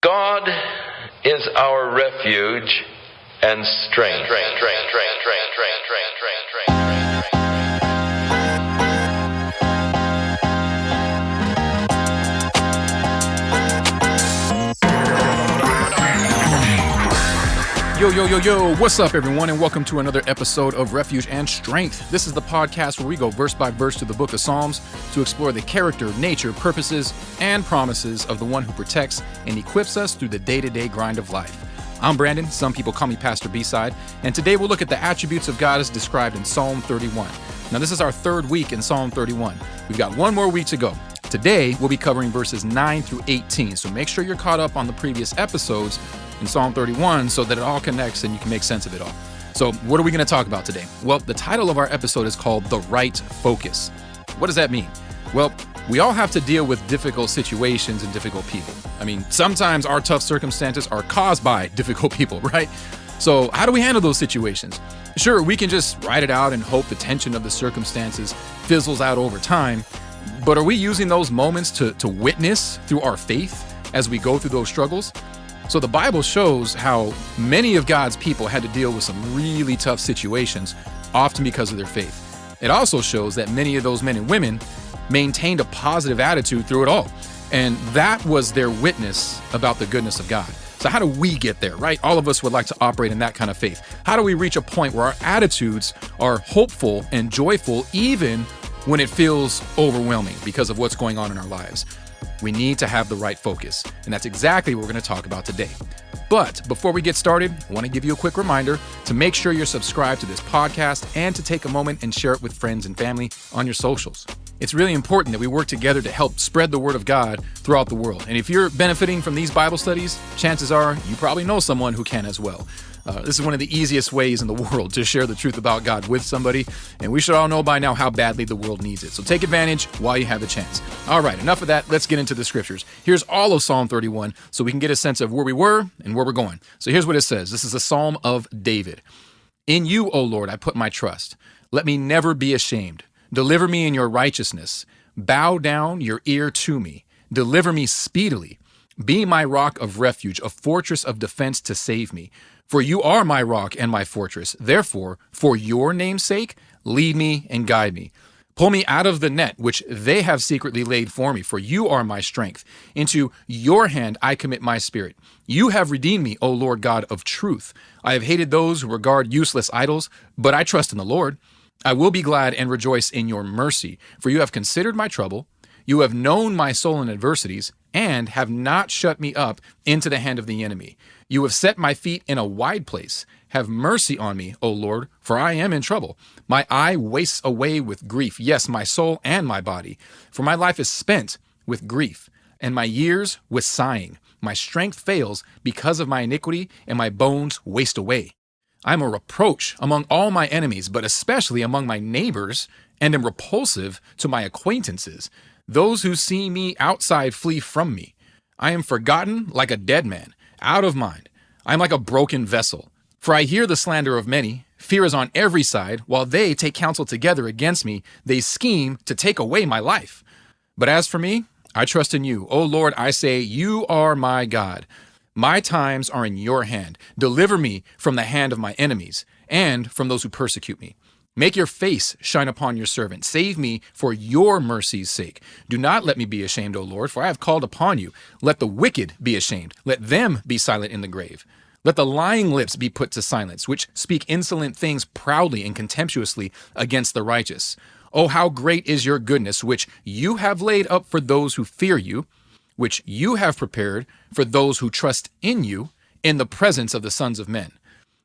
God is our refuge and strength. Yo, what's up, everyone, and welcome to another episode of Refuge and Strength. This is the podcast where we go verse by verse to the book of Psalms to explore the character, nature, purposes, and promises of the one who protects and equips us through the day-to-day grind of life. I'm Brandon, some people call me Pastor B-Side, and today we'll look at the attributes of God as described in Psalm 31. Now, this is our third week in Psalm 31. We've got one more week to go. Today, we'll be covering verses 9 through 18, so make sure you're caught up on the previous episodes in Psalm 31 so that it all connects and you can make sense of it all. So what are we going to talk about today? Well, the title of our episode is called The Right Focus. What does that mean? Well, we all have to deal with difficult situations and difficult people. I mean, sometimes our tough circumstances are caused by difficult people, right? So how do we handle those situations? Sure, we can just ride it out and hope the tension of the circumstances fizzles out over time. But are we using those moments to witness through our faith as we go through those struggles? So the Bible shows how many of God's people had to deal with some really tough situations, often because of their faith. It also shows that many of those men and women maintained a positive attitude through it all. And that was their witness about the goodness of God. So how do we get there, right? All of us would like to operate in that kind of faith. How do we reach a point where our attitudes are hopeful and joyful, even when it feels overwhelming because of what's going on in our lives? We need to have the right focus, and that's exactly what we're going to talk about today. But before we get started, I want to give you a quick reminder to make sure you're subscribed to this podcast and to take a moment and share it with friends and family on your socials. It's really important that we work together to help spread the word of God throughout the world. And if you're benefiting from these Bible studies, chances are you probably know someone who can as well. This is one of the easiest ways in the world to share the truth about God with somebody, and we should all know by now how badly the world needs it. So take advantage while you have the chance. All right, enough of that. Let's get into the scriptures. Here's all of Psalm 31 so we can get a sense of where we were and where we're going. So here's what it says. This is a Psalm of David. In you, O Lord, I put my trust. Let me never be ashamed. Deliver me in your righteousness. Bow down your ear to me. Deliver me speedily. Be my rock of refuge, a fortress of defense to save me. For you are my rock and my fortress. Therefore, for your name's sake, lead me and guide me. Pull me out of the net which they have secretly laid for me, for you are my strength. Into your hand I commit my spirit. You have redeemed me, O Lord God of truth. I have hated those who regard useless idols, but I trust in the Lord. I will be glad and rejoice in your mercy, for you have considered my trouble. You have known my soul in adversities, and have not shut me up into the hand of the enemy. You have set my feet in a wide place. Have mercy on me, O Lord, for I am in trouble. My eye wastes away with grief, yes, my soul and my body. For my life is spent with grief, and my years with sighing. My strength fails because of my iniquity, and my bones waste away. I am a reproach among all my enemies, but especially among my neighbors, and am repulsive to my acquaintances. Those who see me outside flee from me. I am forgotten like a dead man, out of mind. I am like a broken vessel. For I hear the slander of many. Fear is on every side. While they take counsel together against me, they scheme to take away my life. But as for me, I trust in you. O Lord, I say, you are my God. My times are in your hand. Deliver me from the hand of my enemies and from those who persecute me. Make your face shine upon your servant. Save me for your mercy's sake. Do not let me be ashamed, O Lord, for I have called upon you. Let the wicked be ashamed. Let them be silent in the grave. Let the lying lips be put to silence, which speak insolent things proudly and contemptuously against the righteous. Oh, how great is your goodness, which you have laid up for those who fear you, which you have prepared for those who trust in you in the presence of the sons of men.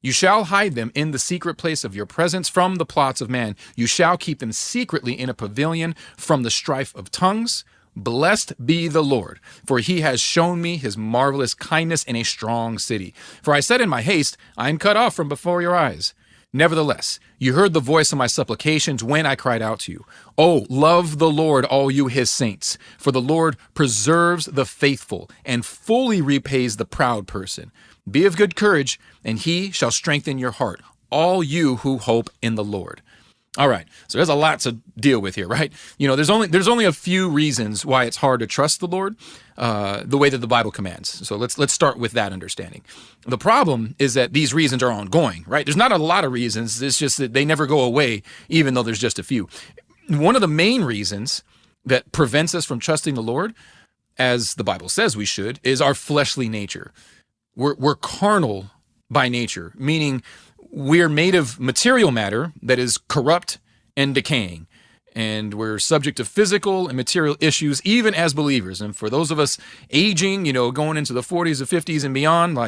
You shall hide them in the secret place of your presence from the plots of man. You shall keep them secretly in a pavilion from the strife of tongues. Blessed be the Lord, for he has shown me his marvelous kindness in a strong city. For I said in my haste, I am cut off from before your eyes. Nevertheless, you heard the voice of my supplications when I cried out to you. Oh, love the Lord, all you his saints, for the Lord preserves the faithful and fully repays the proud person. Be of good courage, and he shall strengthen your heart, all you who hope in the Lord. All right, so there's a lot to deal with here, right? You know, there's only a few reasons why it's hard to trust the Lord. the way that the Bible commands. So let's start with that understanding. The problem is that these reasons are ongoing, right? There's not a lot of reasons. It's just that they never go away, even though there's just a few. One of the main reasons that prevents us from trusting the Lord, as the Bible says we should, is our fleshly nature. We're carnal by nature, meaning we're made of material matter that is corrupt and decaying. And we're subject to physical and material issues, even as believers. And for those of us aging, going into the 40s or 50s and beyond,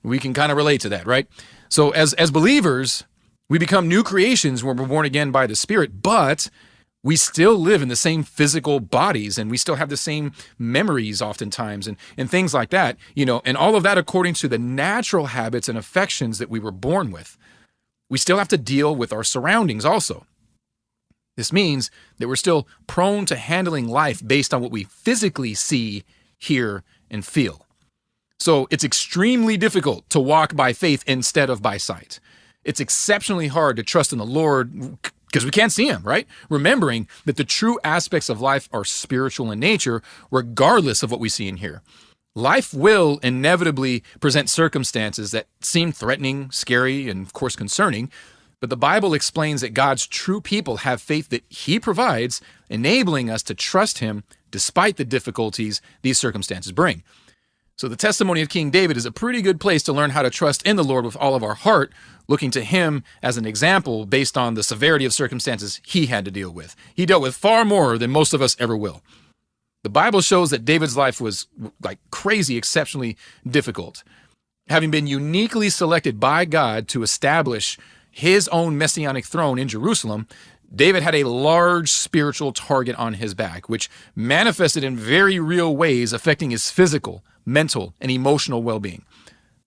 we can kind of relate to that, right? So as believers, we become new creations when we're born again by the Spirit, but we still live in the same physical bodies, and we still have the same memories oftentimes and things like that, and all of that according to the natural habits and affections that we were born with. We still have to deal with our surroundings also. This means that we're still prone to handling life based on what we physically see, hear, and feel. So it's extremely difficult to walk by faith instead of by sight. It's exceptionally hard to trust in the Lord because we can't see him, right? Remembering that the true aspects of life are spiritual in nature, regardless of what we see and hear. Life will inevitably present circumstances that seem threatening, scary, and of course concerning. But the Bible explains that God's true people have faith that he provides, enabling us to trust him despite the difficulties these circumstances bring. So the testimony of King David is a pretty good place to learn how to trust in the Lord with all of our heart, looking to him as an example based on the severity of circumstances he had to deal with. He dealt with far more than most of us ever will. The Bible shows that David's life was crazy, exceptionally difficult. Having been uniquely selected by God to establish his own messianic throne in Jerusalem, David had a large spiritual target on his back, which manifested in very real ways, affecting his physical, mental, and emotional well-being.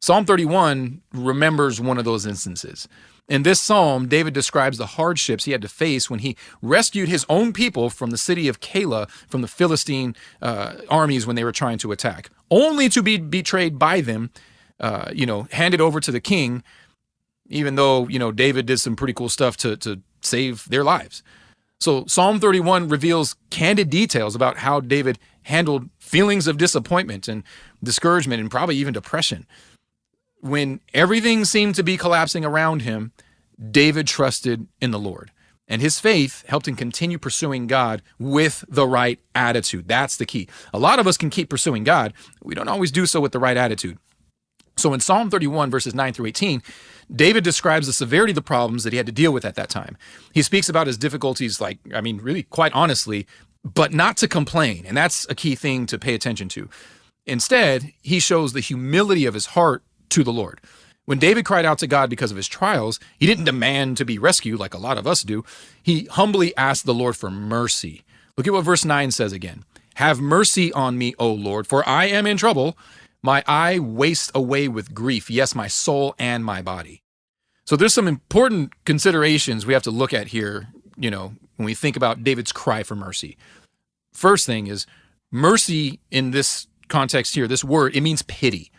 Psalm 31 remembers one of those instances. In this psalm, David describes the hardships he had to face when he rescued his own people from the city of Keilah from the Philistine armies when they were trying to attack, only to be betrayed by them, handed over to the king, even though, David did some pretty cool stuff to save their lives. So Psalm 31 reveals candid details about how David handled feelings of disappointment and discouragement and probably even depression. When everything seemed to be collapsing around him, David trusted in the Lord. And his faith helped him continue pursuing God with the right attitude. That's the key. A lot of us can keep pursuing God. We don't always do so with the right attitude. So in Psalm 31, verses 9 through 18, David describes the severity of the problems that he had to deal with at that time. He speaks about his difficulties, really quite honestly, but not to complain. And that's a key thing to pay attention to. Instead, he shows the humility of his heart to the Lord. When David cried out to God because of his trials, he didn't demand to be rescued like a lot of us do. He humbly asked the Lord for mercy. Look at what verse 9 says again. "Have mercy on me, O Lord, for I am in trouble. My eye wastes away with grief, yes, my soul and my body." So there's some important considerations we have to look at here, when we think about David's cry for mercy. First thing is mercy in this context here, this word, it means pity.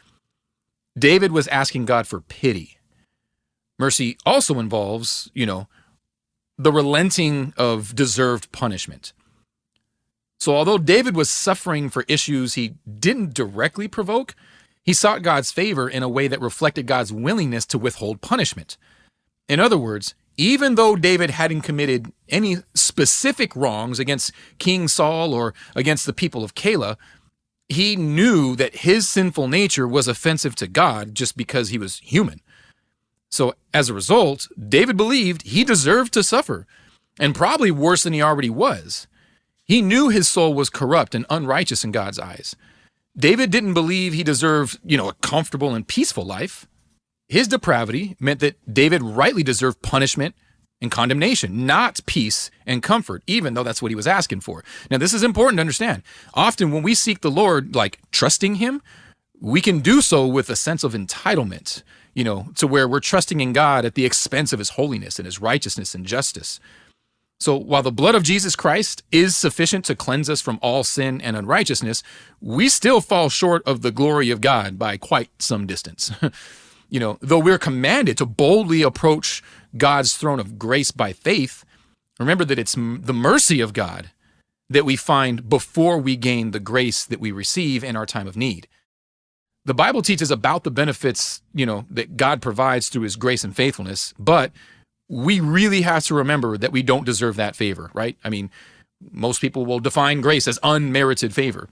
David was asking God for pity. Mercy also involves, the relenting of deserved punishment. So although David was suffering for issues he didn't directly provoke, he sought God's favor in a way that reflected God's willingness to withhold punishment. In other words, even though David hadn't committed any specific wrongs against King Saul or against the people of Keilah, he knew that his sinful nature was offensive to God just because he was human. So as a result, David believed he deserved to suffer, and probably worse than he already was. He knew his soul was corrupt and unrighteous in God's eyes. David didn't believe he deserved, a comfortable and peaceful life. His depravity meant that David rightly deserved punishment and condemnation, not peace and comfort, even though that's what he was asking for. Now, this is important to understand. Often when we seek the Lord, trusting him, we can do so with a sense of entitlement, to where we're trusting in God at the expense of his holiness and his righteousness and justice. So while the blood of Jesus Christ is sufficient to cleanse us from all sin and unrighteousness, we still fall short of the glory of God by quite some distance. Though we're commanded to boldly approach God's throne of grace by faith, remember that it's the mercy of God that we find before we gain the grace that we receive in our time of need. The Bible teaches about the benefits, that God provides through his grace and faithfulness, but we really have to remember that we don't deserve that favor, right? I mean, most people will define grace as unmerited favor.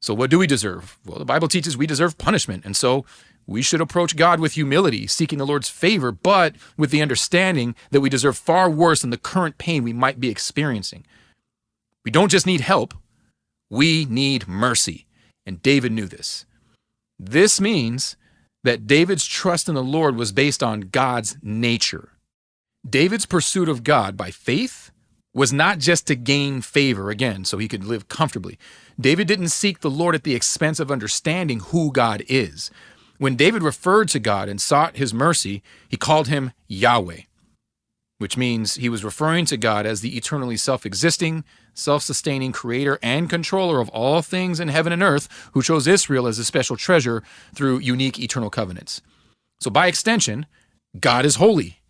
So what do we deserve? Well, the Bible teaches we deserve punishment, and so we should approach God with humility, seeking the Lord's favor, but with the understanding that we deserve far worse than the current pain we might be experiencing. We don't just need help, we need mercy, and David knew this. This means that David's trust in the Lord was based on God's nature. David's pursuit of God by faith was not just to gain favor, again, so he could live comfortably. David didn't seek the Lord at the expense of understanding who God is. When David referred to God and sought his mercy, he called him Yahweh, which means he was referring to God as the eternally self-existing, self-sustaining creator and controller of all things in heaven and earth, who chose Israel as a special treasure through unique eternal covenants. So by extension, God is holy.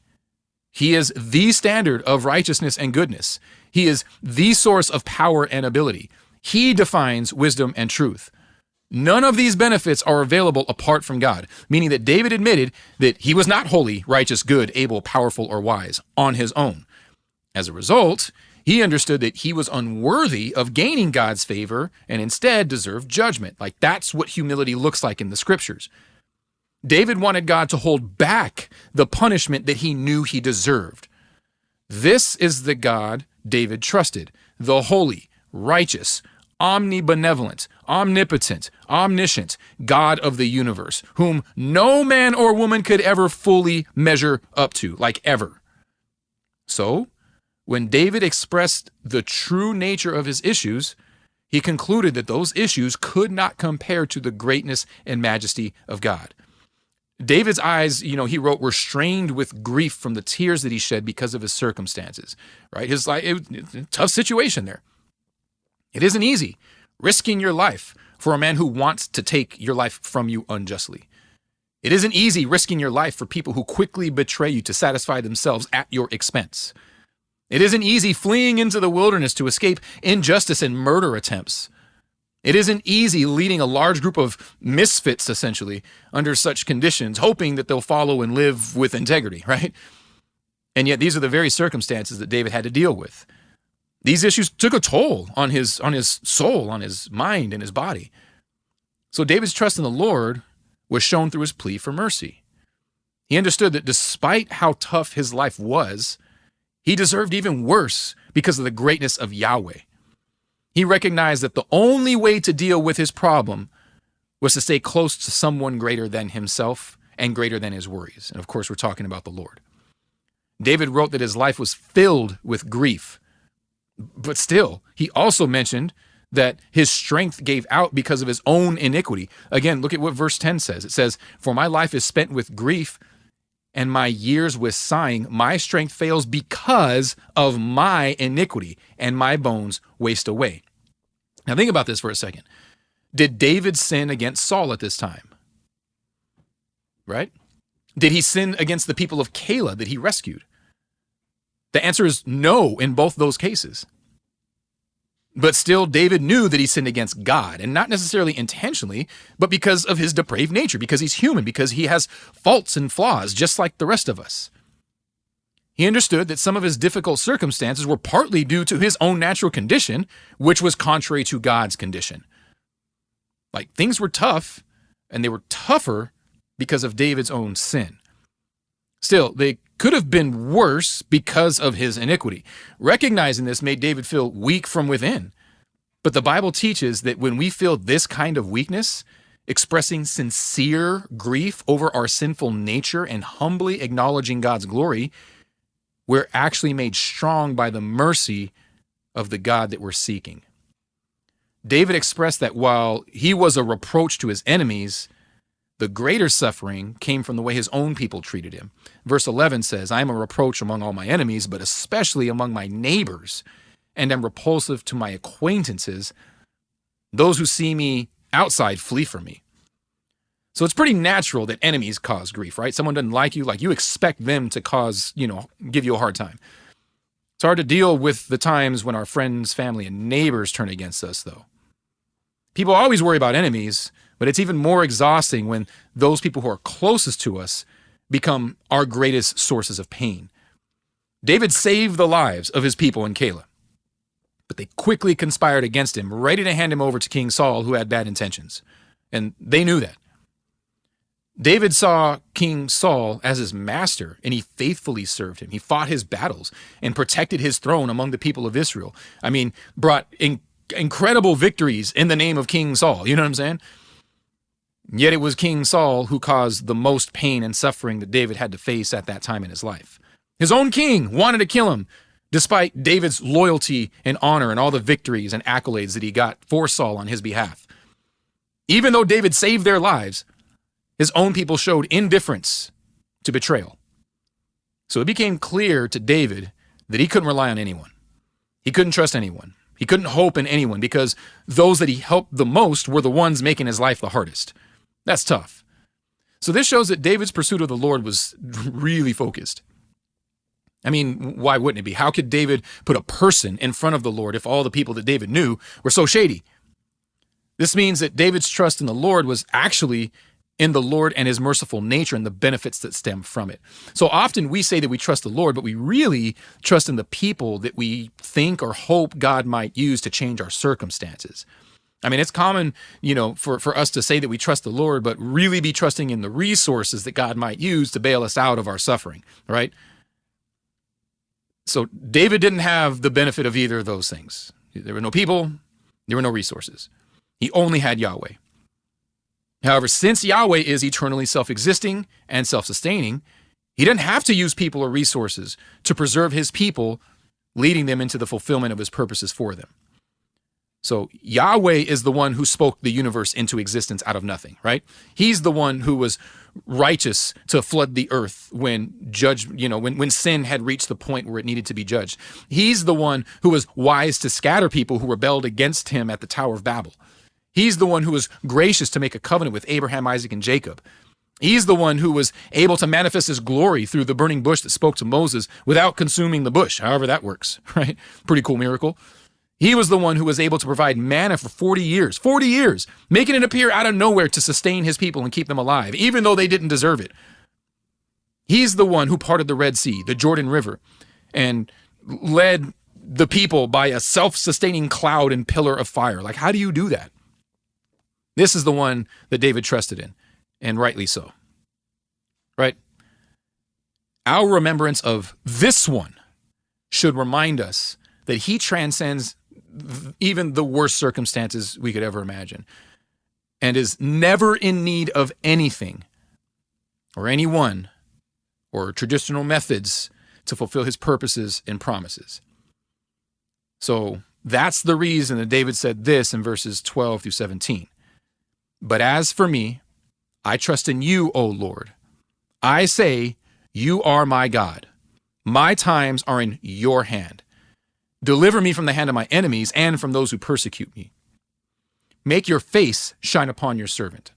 He is the standard of righteousness and goodness. He is the source of power and ability. He defines wisdom and truth. None of these benefits are available apart from God, meaning that David admitted that he was not holy, righteous, good, able, powerful, or wise on his own. As a result, he understood that he was unworthy of gaining God's favor and instead deserved judgment. Like, that's what humility looks like in the scriptures. David wanted God to hold back the punishment that he knew he deserved. This is the God David trusted, the holy, righteous, omnibenevolent, omnipotent, omniscient God of the universe, whom no man or woman could ever fully measure up to, like ever. So, when David expressed the true nature of his issues, he concluded that those issues could not compare to the greatness and majesty of God. David's eyes, he wrote, were strained with grief from the tears that he shed because of his circumstances, right? It's a tough situation there. It isn't easy risking your life for a man who wants to take your life from you unjustly. It isn't easy risking your life for people who quickly betray you to satisfy themselves at your expense. It isn't easy fleeing into the wilderness to escape injustice and murder attempts. It isn't easy leading a large group of misfits, essentially, under such conditions, hoping that they'll follow and live with integrity, right? And yet these are the very circumstances that David had to deal with. These issues took a toll on his soul, on his mind, and his body. So David's trust in the Lord was shown through his plea for mercy. He understood that despite how tough his life was, he deserved even worse because of the greatness of Yahweh. He recognized that the only way to deal with his problem was to stay close to someone greater than himself and greater than his worries. And of course, we're talking about the Lord. David wrote that his life was filled with grief. But still, he also mentioned that his strength gave out because of his own iniquity. Again, look at what verse 10 says. It says, "For my life is spent with grief, and my years with sighing. My strength fails because of my iniquity, and my bones waste away." Now think about this for a second. Did David sin against Saul at this time? Right? Did he sin against the people of Keilah that he rescued? The answer is no in both those cases. But still, David knew that he sinned against God, and not necessarily intentionally, but because of his depraved nature, because he's human, because he has faults and flaws, just like the rest of us. He understood that some of his difficult circumstances were partly due to his own natural condition, which was contrary to God's condition. Like, things were tough, and they were tougher because of David's own sin. Still, they could have been worse because of his iniquity. Recognizing this made David feel weak from within. But the Bible teaches that when we feel this kind of weakness, expressing sincere grief over our sinful nature and humbly acknowledging God's glory, we're actually made strong by the mercy of the God that we're seeking. David expressed that while he was a reproach to his enemies, the greater suffering came from the way his own people treated him. Verse 11 says, "I am a reproach among all my enemies, but especially among my neighbors, and am repulsive to my acquaintances. Those who see me outside flee from me." So it's pretty natural that enemies cause grief, right? Someone doesn't like you expect them to give you a hard time. It's hard to deal with the times when our friends, family, and neighbors turn against us, though. People always worry about enemies, but it's even more exhausting when those people who are closest to us become our greatest sources of pain. David saved the lives of his people in Keilah, but they quickly conspired against him, ready to hand him over to King Saul, who had bad intentions. And they knew that. David saw King Saul as his master, and he faithfully served him. He fought his battles and protected his throne among the people of Israel. I mean, brought incredible victories in the name of King Saul. You know what I'm saying? Yet it was King Saul who caused the most pain and suffering that David had to face at that time in his life. His own king wanted to kill him, despite David's loyalty and honor and all the victories and accolades that he got for Saul on his behalf. Even though David saved their lives, his own people showed indifference to betrayal. So it became clear to David that he couldn't rely on anyone. He couldn't trust anyone. He couldn't hope in anyone because those that he helped the most were the ones making his life the hardest. That's tough. So this shows that David's pursuit of the Lord was really focused. I mean, why wouldn't it be? How could David put a person in front of the Lord if all the people that David knew were so shady? This means that David's trust in the Lord was actually in the Lord and his merciful nature and the benefits that stem from it. So often we say that we trust the Lord, but we really trust in the people that we think or hope God might use to change our circumstances. I mean, it's common, for us to say that we trust the Lord, but really be trusting in the resources that God might use to bail us out of our suffering, right? So David didn't have the benefit of either of those things. There were no people, there were no resources. He only had Yahweh. However, since Yahweh is eternally self-existing and self-sustaining, he didn't have to use people or resources to preserve his people, leading them into the fulfillment of his purposes for them. So Yahweh is the one who spoke the universe into existence out of nothing, right? He's the one who was righteous to flood the earth when when sin had reached the point where it needed to be judged. He's the one who was wise to scatter people who rebelled against him at the Tower of Babel. He's the one who was gracious to make a covenant with Abraham, Isaac, and Jacob. He's the one who was able to manifest his glory through the burning bush that spoke to Moses without consuming the bush, however that works, right? Pretty cool miracle. He was the one who was able to provide manna for 40 years, making it appear out of nowhere to sustain his people and keep them alive, even though they didn't deserve it. He's the one who parted the Red Sea, the Jordan River, and led the people by a self-sustaining cloud and pillar of fire. Like, how do you do that? This is the one that David trusted in, and rightly so, right? Our remembrance of this one should remind us that he transcends even the worst circumstances we could ever imagine and is never in need of anything or anyone or traditional methods to fulfill his purposes and promises. So that's the reason that David said this in verses 12 through 17. But as for me, I trust in you, O Lord. I say, you are my God. My times are in your hand. Deliver me from the hand of my enemies and from those who persecute me. Make your face shine upon your servant.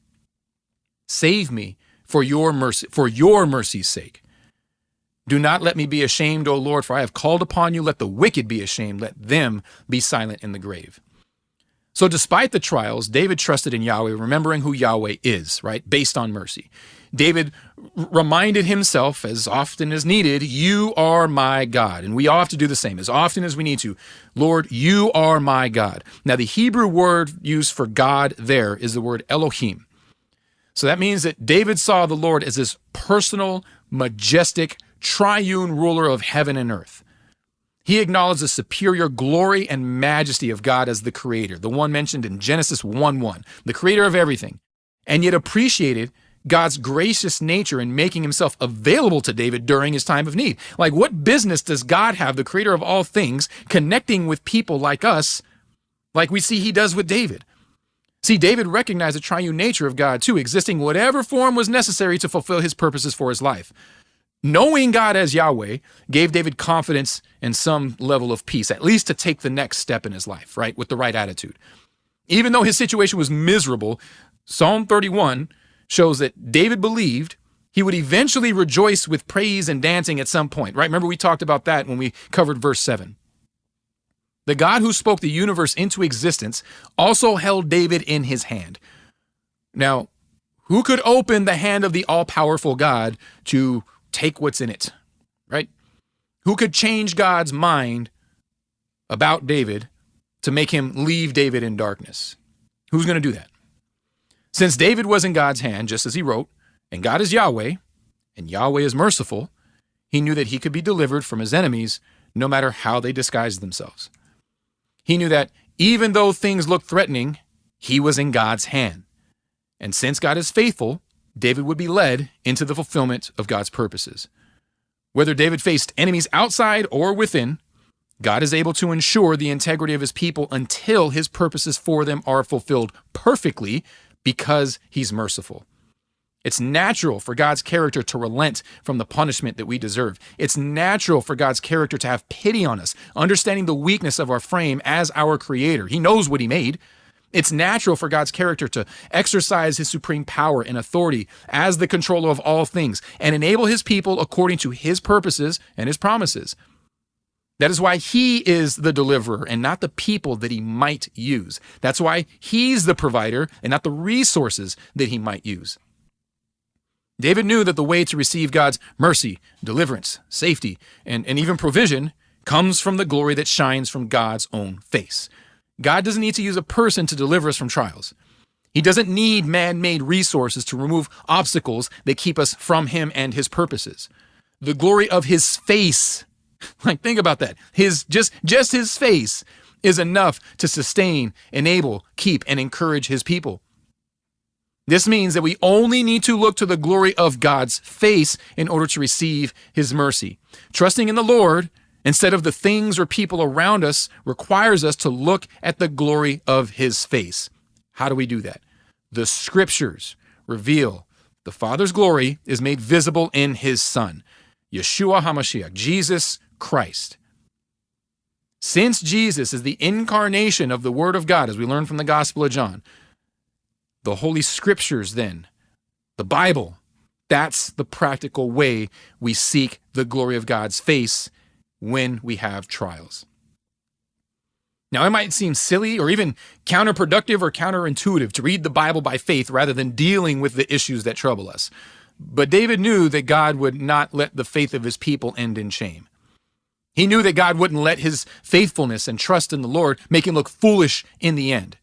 Save me for your mercy's sake. Do not let me be ashamed, O Lord, for I have called upon you. Let the wicked be ashamed. Let them be silent in the grave. So despite the trials, David trusted in Yahweh, remembering who Yahweh is, right? Based on mercy. David reminded himself as often as needed, you are my God. And we all have to do the same as often as we need to. Lord, you are my God. Now, the Hebrew word used for God there is the word Elohim. So that means that David saw the Lord as this personal, majestic, triune ruler of heaven and earth. He acknowledged the superior glory and majesty of God as the creator, the one mentioned in Genesis 1:1, the creator of everything, and yet appreciated God's gracious nature in making himself available to David during his time of need. Like, what business does God have, the creator of all things, connecting with people like us, like we see he does with David? See, David recognized the triune nature of God too, existing whatever form was necessary to fulfill his purposes for his life. Knowing God as Yahweh gave David confidence and some level of peace, at least to take the next step in his life, right, with the right attitude. Even though his situation was miserable, Psalm 31 shows that David believed He would eventually rejoice with praise and dancing at some point, right? Remember we talked about that when we covered verse 7. The God who spoke the universe into existence also held David in his hand. Now, who could open the hand of the all-powerful God to take what's in it, right? Who could change God's mind about David to make him leave David in darkness? Who's going to do that? Since David was in God's hand, just as he wrote, and God is Yahweh, and Yahweh is merciful, he knew that he could be delivered from his enemies no matter how they disguised themselves. He knew that even though things looked threatening, he was in God's hand. And since God is faithful, David would be led into the fulfillment of God's purposes. Whether David faced enemies outside or within, God is able to ensure the integrity of his people until his purposes for them are fulfilled perfectly because he's merciful. It's natural for God's character to relent from the punishment that we deserve. It's natural for God's character to have pity on us, understanding the weakness of our frame as our creator. He knows what he made. It's natural for God's character to exercise his supreme power and authority as the controller of all things and enable his people according to his purposes and his promises. That is why he is the deliverer and not the people that he might use. That's why he's the provider and not the resources that he might use. David knew that the way to receive God's mercy, deliverance, safety, and even provision comes from the glory that shines from God's own face. God doesn't need to use a person to deliver us from trials. He doesn't need man-made resources to remove obstacles that keep us from him and his purposes. The glory of his face, like think about that, just his face is enough to sustain, enable, keep, and encourage his people. This means that we only need to look to the glory of God's face in order to receive his mercy. Trusting in the Lord instead of the things or people around us requires us to look at the glory of his face. How do we do that? The scriptures reveal the Father's glory is made visible in his Son, Yeshua HaMashiach, Jesus Christ. Since Jesus is the incarnation of the Word of God, as we learn from the Gospel of John, the Holy Scriptures then, the Bible, that's the practical way we seek the glory of God's face when we have trials. Now, it might seem silly or even counterproductive or counterintuitive to read the Bible by faith rather than dealing with the issues that trouble us. But David knew that God would not let the faith of his people end in shame. He knew that God wouldn't let his faithfulness and trust in the Lord make him look foolish in the end.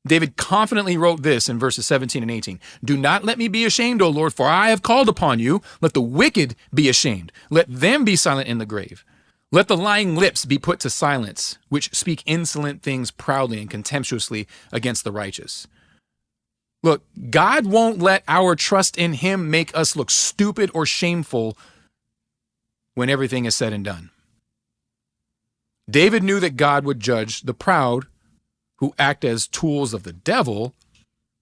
David confidently wrote this in verses 17 and 18. Do not let me be ashamed, O Lord, for I have called upon you. Let the wicked be ashamed. Let them be silent in the grave. Let the lying lips be put to silence, which speak insolent things proudly and contemptuously against the righteous. Look, God won't let our trust in him make us look stupid or shameful when everything is said and done. David knew that God would judge the proud who act as tools of the devil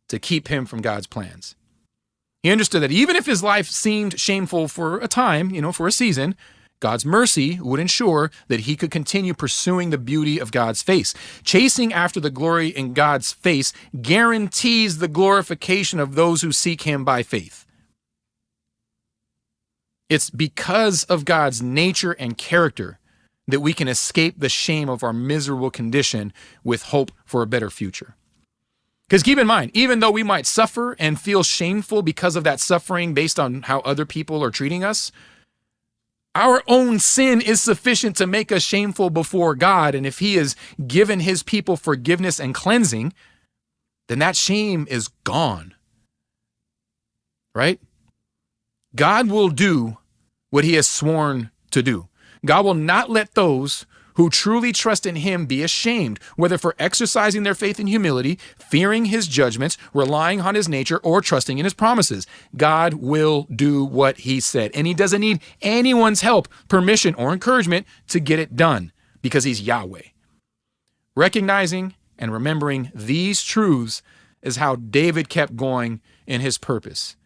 to keep him from God's plans. He understood that even if his life seemed shameful for a time, for a season, God's mercy would ensure that he could continue pursuing the beauty of God's face. Chasing after the glory in God's face guarantees the glorification of those who seek him by faith. It's because of God's nature and character that we can escape the shame of our miserable condition with hope for a better future. Because keep in mind, even though we might suffer and feel shameful because of that suffering based on how other people are treating us, our own sin is sufficient to make us shameful before God. And if he has given his people forgiveness and cleansing, then that shame is gone. Right? God will do what he has sworn to do. God will not let those who truly trust in him be ashamed, whether for exercising their faith in humility, fearing his judgments, relying on his nature, or trusting in his promises. God will do what he said, and he doesn't need anyone's help, permission, or encouragement to get it done because he's Yahweh. Recognizing and remembering these truths is how David kept going in his purpose,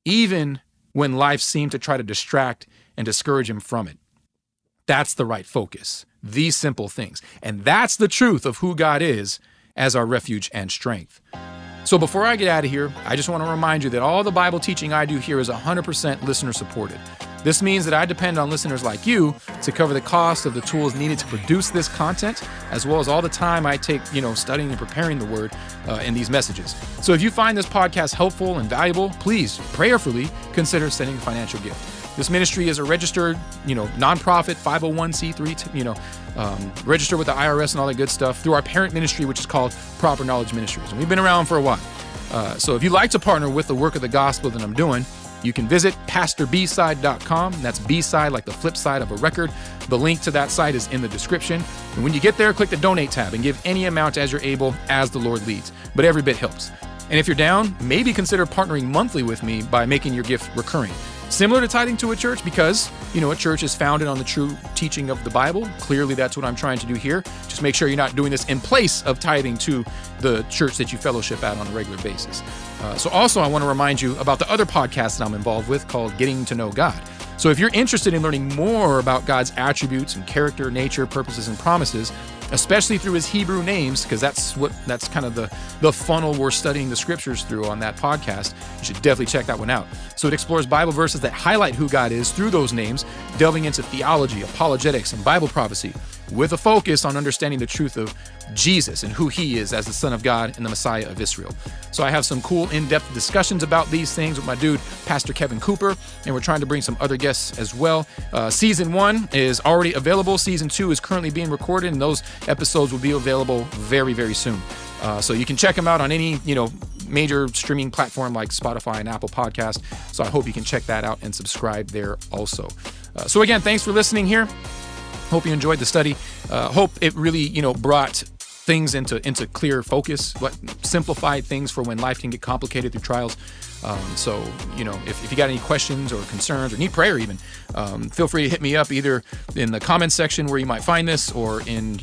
even when life seemed to try to distract and discourage him from it. That's the right focus, these simple things. And that's the truth of who God is as our refuge and strength. So before I get out of here, I just want to remind you that all the Bible teaching I do here is 100% listener supported. This means that I depend on listeners like you to cover the cost of the tools needed to produce this content, as well as all the time I take, studying and preparing the word in these messages. So if you find this podcast helpful and valuable, please prayerfully consider sending a financial gift. This ministry is a registered, nonprofit 501c3, registered with the IRS and all that good stuff through our parent ministry, which is called Proper Knowledge Ministries. And we've been around for a while. So if you'd like to partner with the work of the gospel that I'm doing, you can visit pastorbside.com. That's B-side, like the flip side of a record. The link to that site is in the description. And when you get there, click the donate tab and give any amount as you're able, as the Lord leads. But every bit helps. And if you're down, maybe consider partnering monthly with me by making your gift recurring. Similar to tithing to a church, because, a church is founded on the true teaching of the Bible. Clearly, that's what I'm trying to do here. Just make sure you're not doing this in place of tithing to the church that you fellowship at on a regular basis. So also, I want to remind you about the other podcast that I'm involved with called Getting to Know God. So if you're interested in learning more about God's attributes and character, nature, purposes, and promises, especially through his Hebrew names, because that's kind of the funnel we're studying the scriptures through on that podcast, you should definitely check that one out. So it explores Bible verses that highlight who God is through those names, delving into theology, apologetics, and Bible prophecy, with a focus on understanding the truth of Jesus and who he is as the Son of God and the Messiah of Israel. So I have some cool in-depth discussions about these things with my dude, Pastor Kevin Cooper, and we're trying to bring some other guests as well. Season 1 is already available. Season 2 is currently being recorded, and those episodes will be available very, very soon. So you can check them out on any, major streaming platform like Spotify and Apple Podcast. So I hope you can check that out and subscribe there also. So again, thanks for listening here. Hope you enjoyed the study. Hope it really, brought things into clear focus, simplified things for when life can get complicated through trials. So, if you got any questions or concerns or need prayer even, feel free to hit me up either in the comments section where you might find this, or in,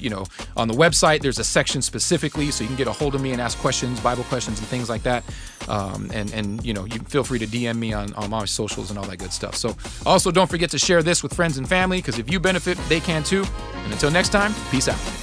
on the website. There's a section specifically so you can get a hold of me and ask questions, Bible questions and things like that. And you can feel free to DM me on my socials and all that good stuff. So also don't forget to share this with friends and family, because if you benefit, they can too. And until next time, peace out.